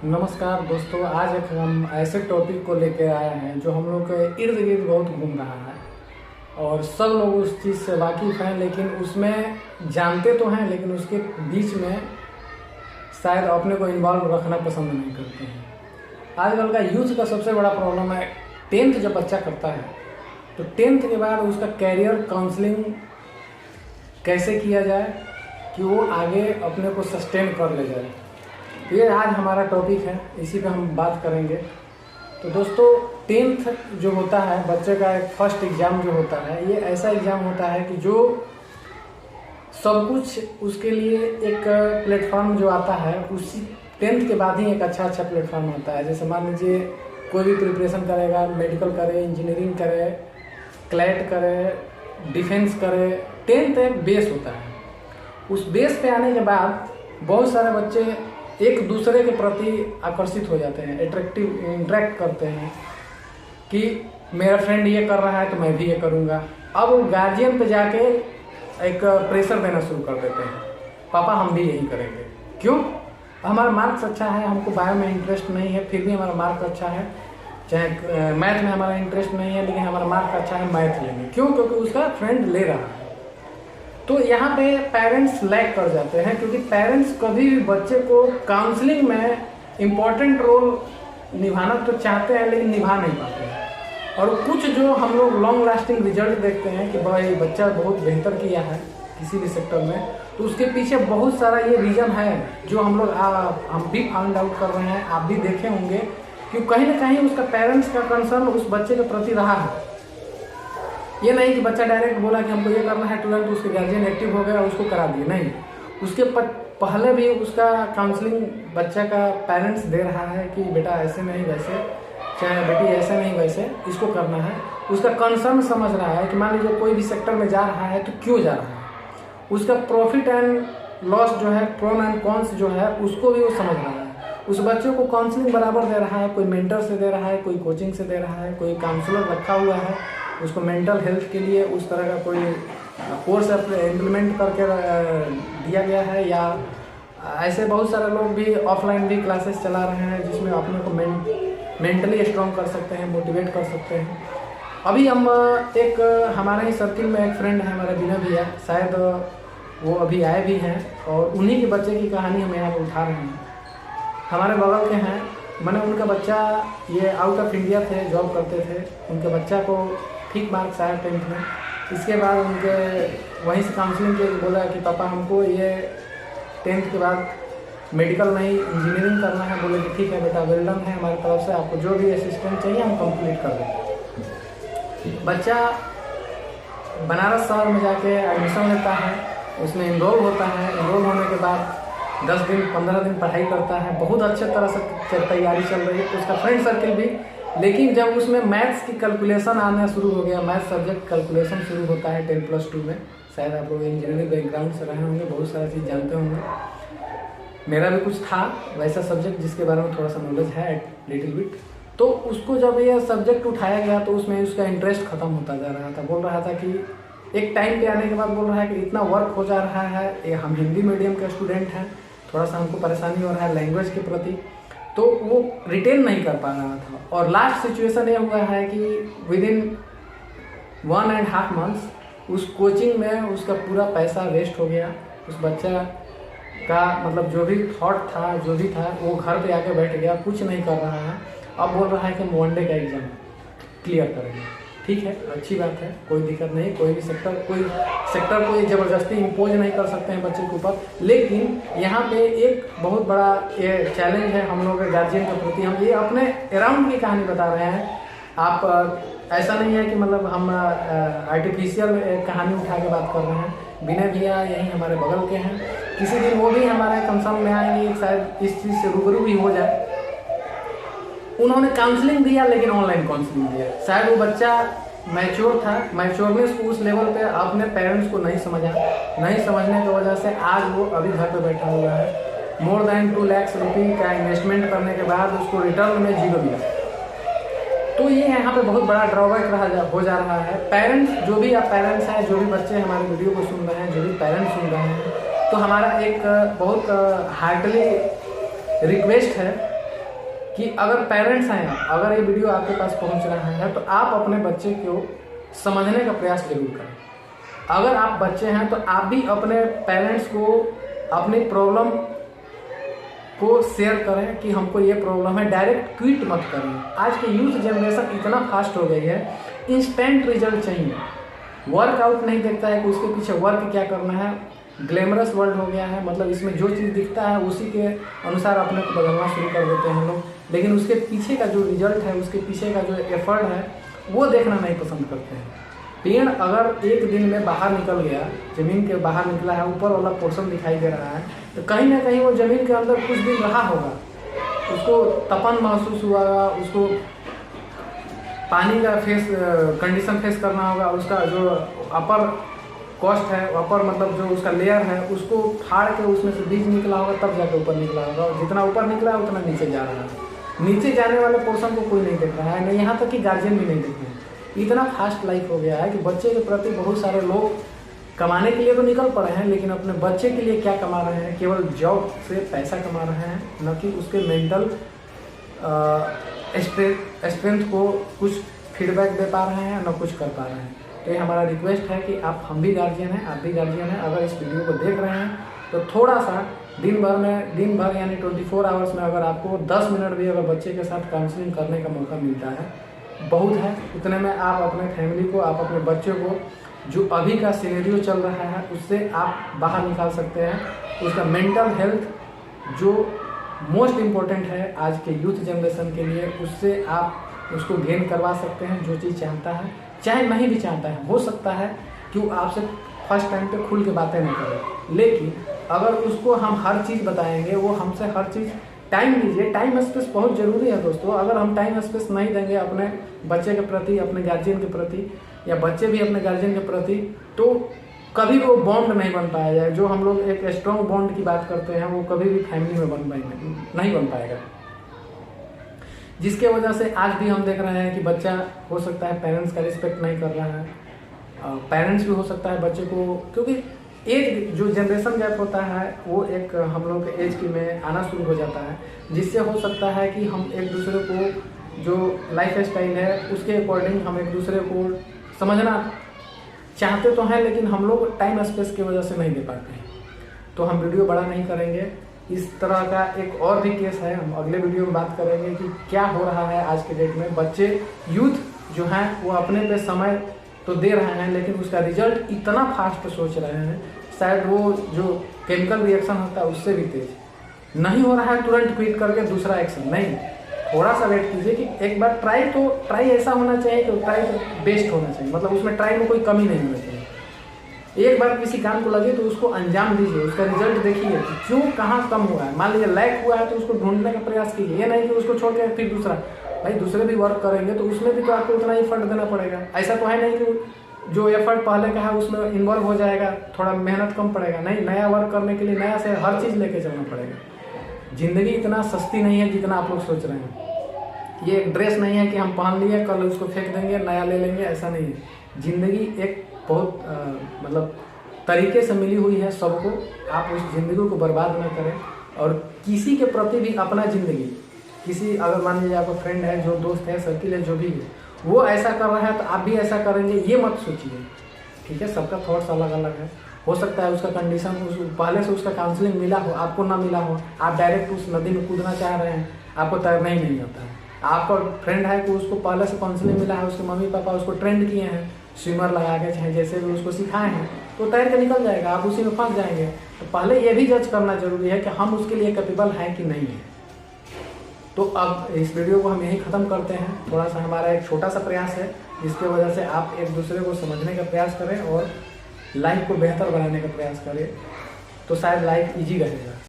नमस्कार दोस्तों, आज एक हम ऐसे टॉपिक को लेकर आए हैं जो हम लोग के इर्द गिर्द बहुत घूम रहा है और सब लोग उस चीज़ से वाकिफ़ हैं, लेकिन उसमें जानते तो हैं लेकिन उसके बीच में शायद अपने को इन्वॉल्व रखना पसंद नहीं करते हैं। आजकल का यूथ का सबसे बड़ा प्रॉब्लम है, 10th जब बच्चा करता है तो 10th के बाद उसका कैरियर काउंसलिंग कैसे किया जाए कि वो आगे अपने को सस्टेन कर ले जाए। ये आज हमारा टॉपिक है, इसी पे हम बात करेंगे। तो दोस्तों, 10th जो होता है बच्चे का एक फर्स्ट एग्ज़ाम जो होता है, ये ऐसा एग्ज़ाम होता है कि जो सब कुछ उसके लिए एक प्लेटफॉर्म जो आता है उसी 10th के बाद ही एक अच्छा प्लेटफॉर्म आता है। जैसे मान लीजिए कोई भी प्रिपरेशन करेगा, मेडिकल करे, इंजीनियरिंग करे, क्लैट करे, डिफेंस करे, 10th एक बेस होता है। उस बेस पे आने के बाद बहुत सारे बच्चे एक दूसरे के प्रति आकर्षित हो जाते हैं, इंटरेक्ट करते हैं कि मेरा फ्रेंड ये कर रहा है तो मैं भी ये करूँगा। अब वो गार्जियन पे जाके एक प्रेशर देना शुरू कर देते हैं, पापा हम भी यही करेंगे। क्यों? हमारा मार्क्स अच्छा है, हमको बायो में इंटरेस्ट नहीं है, फिर भी हमारा मार्क अच्छा है। चाहे मैथ में हमारा इंटरेस्ट नहीं है लेकिन हमारा मार्क अच्छा है, मैथ लेंगे। क्यों? क्योंकि उसका फ्रेंड ले रहा है। तो यहाँ पे पेरेंट्स लैग कर जाते हैं, क्योंकि पेरेंट्स कभी भी बच्चे को काउंसलिंग में इम्पोर्टेंट रोल निभाना तो चाहते हैं लेकिन निभा नहीं पाते हैं। और कुछ जो हम लोग लॉन्ग लास्टिंग रिजल्ट देखते हैं कि भाई बच्चा बहुत बेहतर किया है किसी भी सेक्टर में, तो उसके पीछे बहुत सारा ये रीज़न है जो हम भी फाउंड आउट कर रहे हैं, आप भी देखे होंगे कि कहीं ना कहीं उसका पेरेंट्स का कंसर्न उस बच्चे के प्रति रहा है। ये नहीं कि बच्चा डायरेक्ट बोला कि हमको ये करना है, तुरंत उसके गार्जियन एक्टिव हो गया और उसको करा दिए, नहीं। उसके पहले भी उसका काउंसलिंग बच्चा का पेरेंट्स दे रहा है कि बेटा ऐसे नहीं वैसे, चाहे बेटी ऐसे नहीं वैसे, इसको करना है। उसका कंसर्न समझ रहा है कि मान लीजिए कोई भी सेक्टर में जा रहा है तो क्यों जा रहा है, उसका प्रॉफिट एंड लॉस जो है, प्रोन एंड कॉन्स जो है, उसको भी वो समझ रहा है। उस बच्चे को काउंसलिंग बराबर दे रहा है, कोई मेंटर से दे रहा है, कोई कोचिंग से दे रहा है, कोई काउंसलर रखा हुआ है, उसको मेंटल हेल्थ के लिए उस तरह का कोई कोर्स इम्प्लीमेंट करके दिया गया है। या ऐसे बहुत सारे लोग भी ऑफलाइन भी क्लासेस चला रहे हैं जिसमें अपने को मेंटली स्ट्रॉन्ग कर सकते हैं, मोटिवेट कर सकते हैं। अभी हम एक हमारे ही सर्किल में एक फ्रेंड है हमारे बिना भैया, शायद वो अभी आए भी हैं, और उन्हीं के बच्चे की कहानी हम यहाँ पर उठा रहे हैं। हमारे बगल के हैं, मैंने उनका बच्चा, ये आउट ऑफ इंडिया थे, जॉब करते थे, उनके बच्चा को ठीक मार्क्स आया 10th में। इसके बाद उनके वहीं से काउंसलिंग के बोला कि पापा हमको ये 10th के बाद मेडिकल नहीं इंजीनियरिंग करना है। बोले कि ठीक है बेटा, वेल डन है हमारी तरफ से, आपको जो भी असिस्टेंट चाहिए हम कंप्लीट कर देंगे। बच्चा बनारस शहर में जाके एडमिशन लेता है, उसमें इनरोल होता है। इनरोल होने के बाद 10 दिन 15 दिन पढ़ाई करता है, बहुत अच्छे तरह से तैयारी चल रही है, उसका फ्रेंड सर्किल भी। लेकिन जब उसमें मैथ्स की कैलकुलेशन आना शुरू हो गया, मैथ्स सब्जेक्ट कैलकुलेशन शुरू होता है 10+2 में, शायद आप लोग इंजीनियरिंग बैकग्राउंड से रहे होंगे, बहुत सारा चीज़ जानते होंगे। मेरा भी कुछ था वैसा सब्जेक्ट जिसके बारे में थोड़ा सा नॉलेज है लिटिल बिट। तो उसको जब ये सब्जेक्ट उठाया गया तो उसमें उसका इंटरेस्ट ख़त्म होता जा रहा था। बोल रहा था कि एक टाइम पे आने के बाद बोल रहा है कि इतना वर्क हो जा रहा है, ये हम हिंदी मीडियम के स्टूडेंट हैं, थोड़ा सा हमको परेशानी हो रहा है लैंग्वेज के प्रति, तो वो रिटेन नहीं कर पा रहा था। और लास्ट सिचुएशन ये हुआ है कि विदिन 1.5 months उस कोचिंग में उसका पूरा पैसा वेस्ट हो गया। उस बच्चा का मतलब जो भी थॉट था, जो भी था, वो घर पे आके बैठ गया, कुछ नहीं कर रहा है। अब बोल रहा है कि हम 1 डे का एग्ज़ाम क्लियर करेंगे। ठीक है, अच्छी बात है, कोई दिक्कत नहीं। कोई सेक्टर को ज़बरदस्ती इम्पोज नहीं कर सकते हैं बच्चे के ऊपर। लेकिन यहाँ पे एक बहुत बड़ा ये चैलेंज है हम लोग के गार्जियन के प्रति। हम ये अपने अराउंड की कहानी बता रहे हैं, आप ऐसा नहीं है कि मतलब हम आर्टिफिशियल कहानी उठा के बात कर रहे हैं। बिना भैया यही हमारे बगल के हैं, किसी दिन वो भी हमारे कंसर्न में आएंगे, शायद इस चीज़ से रूबरू भी हो जाए। उन्होंने काउंसलिंग दिया लेकिन ऑनलाइन काउंसलिंग दिया। शायद वो बच्चा मैच्योर था, मैच्योरनेस को उस लेवल पे अपने पेरेंट्स को नहीं समझा, नहीं समझने की वजह से आज वो अभी घर पे बैठा हुआ है। मोर देन 2 लाख रुपये का इन्वेस्टमेंट करने के बाद उसको रिटर्न में 0 मिला। तो ये यहाँ पे बहुत बड़ा ड्रॉबैक हो जा रहा है। पेरेंट्स, जो भी आप पेरेंट्स हैं, जो भी बच्चे हमारे वीडियो को सुन रहे हैं, जो भी पेरेंट्स सुन रहे हैं, तो हमारा एक बहुत हार्टली रिक्वेस्ट है कि अगर पेरेंट्स हैं, अगर ये वीडियो आपके पास पहुंच रहा है तो आप अपने बच्चे को समझने का प्रयास जरूर करें। अगर आप बच्चे हैं तो आप भी अपने पेरेंट्स को अपनी प्रॉब्लम को शेयर करें कि हमको ये प्रॉब्लम है, डायरेक्ट ट्वीट मत करें। आज की यूथ जनरेशन इतना फास्ट हो गई है, इंस्टेंट रिजल्ट चाहिए। वर्कआउट नहीं देखता है कि उसके पीछे वर्क क्या करना है, ग्लैमरस वर्ल्ड हो गया है। मतलब इसमें जो चीज़ दिखता है उसी के अनुसार अपने को बदलना शुरू कर देते हैं लोग, लेकिन उसके पीछे का जो रिजल्ट है, उसके पीछे का जो एफर्ट है वो देखना नहीं पसंद करते हैं। पेड़ अगर एक दिन में बाहर निकल गया, ज़मीन के बाहर निकला है, ऊपर वाला पोर्शन दिखाई दे रहा है, तो कहीं ना कहीं वो ज़मीन के अंदर कुछ दिन रहा होगा, उसको तपन महसूस हुआ, उसको पानी का कंडीशन फेस करना होगा, उसका जो अपर कॉस्ट है, अपर मतलब जो उसका लेयर है उसको फाड़ के उसमें से बीज निकला होगा, तब जाकर ऊपर निकला होगा। और जितना ऊपर निकला है उतना नीचे जा रहा है। नीचे जाने वाले पोर्शन को कोई नहीं देख रहा है, नहीं यहाँ तक कि गार्जियन भी नहीं देख रहे हैं। इतना फास्ट लाइफ हो गया है कि बच्चे के प्रति बहुत सारे लोग कमाने के लिए तो निकल पड़े हैं, लेकिन अपने बच्चे के लिए क्या कमा रहे हैं, केवल जॉब से पैसा कमा रहे हैं, न कि उसके मेंटल स्ट्रेंथ को कुछ फीडबैक दे पा रहे हैं, न कुछ कर पा रहे हैं। तो ये हमारा रिक्वेस्ट है कि हम भी गार्जियन हैं, आप भी गार्जियन हैं, अगर इस वीडियो को देख रहे हैं तो थोड़ा सा दिन भर यानी 24 आवर्स में अगर आपको 10 मिनट भी अगर बच्चे के साथ काउंसलिंग करने का मौका मिलता है, बहुत है। उतने में आप अपने फैमिली को, आप अपने बच्चे को जो अभी का सिनेरियो चल रहा है उससे आप बाहर निकाल सकते हैं। उसका मेंटल हेल्थ जो मोस्ट इम्पोर्टेंट है आज के यूथ जनरेशन के लिए, उससे आप उसको गेन करवा सकते हैं। जो चीज़ चाहता है, चाहे नहीं भी चाहता है, हो सकता है कि वो आपसे फर्स्ट टाइम पे खुल के बातें नहीं करे, लेकिन अगर उसको हम हर चीज़ बताएंगे, वो हमसे हर चीज़ टाइम दीजिए। टाइम स्पेस बहुत ज़रूरी है दोस्तों। अगर हम टाइम स्पेस नहीं देंगे अपने बच्चे के प्रति, अपने गार्जियन के प्रति, या बच्चे भी अपने गार्जियन के प्रति, तो कभी वो बॉन्ड नहीं बन पाएगा। जो हम लोग एक स्ट्रॉन्ग बॉन्ड की बात करते हैं वो कभी भी फैमिली में नहीं बन पाएगा। जिसके वजह से आज भी हम देख रहे हैं कि बच्चा हो सकता है पेरेंट्स का रिस्पेक्ट नहीं कर रहा है, पेरेंट्स भी हो सकता है बच्चे को, क्योंकि एज जो जनरेशन गैप होता है वो एक हम लोग के एज की में आना शुरू हो जाता है, जिससे हो सकता है कि हम एक दूसरे को जो लाइफ स्टाइल है उसके अकॉर्डिंग हम एक दूसरे को समझना चाहते तो हैं, लेकिन हम लोग टाइम स्पेस की वजह से नहीं दे पाते हैं। तो हम वीडियो बड़ा नहीं करेंगे। इस तरह का एक और भी केस है, हम अगले वीडियो में बात करेंगे कि क्या हो रहा है आज के डेट में। बच्चे यूथ जो हैं वो अपने पे समय तो दे रहे हैं, लेकिन उसका रिजल्ट इतना फास्ट सोच रहे हैं, शायद वो जो केमिकल रिएक्शन होता है उससे भी तेज नहीं हो रहा है। तुरंत क्विट करके दूसरा एक्शन नहीं, थोड़ा सा वेट कीजिए कि एक बार ट्राई ऐसा होना चाहिए कि ट्राई बेस्ट होना चाहिए, मतलब उसमें ट्राई में कोई कमी नहीं होनी चाहिए। एक बार किसी काम को लगे तो उसको अंजाम दीजिए, उसका रिजल्ट देखिए क्यों कहाँ कम हुआ है। मान लीजिए लैक हुआ है तो उसको ढूंढने का प्रयास कीजिए, ये नहीं कि उसको छोड़ के फिर दूसरा। भाई दूसरे भी वर्क करेंगे तो उसमें भी तो आपको उतना ही एफर्ट देना पड़ेगा। ऐसा तो है नहीं कि जो एफर्ट पहले का है उसमें इन्वॉल्व हो जाएगा, थोड़ा मेहनत कम पड़ेगा। नहीं, नया वर्क करने के लिए नया से हर चीज़ लेके चलना पड़ेगा। ज़िंदगी इतना सस्ती नहीं है जितना आप लोग सोच रहे हैं। ये एक ड्रेस नहीं है कि हम पहन लिए कल उसको फेंक देंगे नया ले लेंगे, ऐसा नहीं है। ज़िंदगी एक बहुत मतलब तरीके से मिली हुई है सबको। आप उस ज़िंदगी को बर्बाद ना करें, और किसी के प्रति भी अपना ज़िंदगी, किसी अगर मान लीजिए आपका फ्रेंड है, जो दोस्त है, सर्किल है, जो भी है, वो ऐसा कर रहा है तो आप भी ऐसा करेंगे, ये मत सोचिए। ठीक है, सबका थॉट्स अलग अलग है। हो सकता है उसका कंडीशन पहले से उसका काउंसलिंग मिला हो, आपको ना मिला हो, आप डायरेक्ट उस नदी में कूदना चाह रहे हैं, आपको तैरना ही नहीं आता है। आपका फ्रेंड है कि उसको पहले से काउंसलिंग मिला है, उसके मम्मी पापा उसको ट्रेंड किए हैं, स्विमर लगा के चाहे जैसे भी उसको सिखाए हैं, तो तैर के निकल जाएगा, आप उसी में फंस जाएंगे। तो पहले ये भी जज करना जरूरी है कि हम उसके लिए कैपेबल हैं कि नहीं है। तो अब इस वीडियो को हम यहीं ख़त्म करते हैं। थोड़ा सा हमारा एक छोटा सा प्रयास है, जिसकी वजह से आप एक दूसरे को समझने का प्रयास करें और लाइफ को बेहतर बनाने का प्रयास करें, तो शायद लाइफ ईजी रहेगा।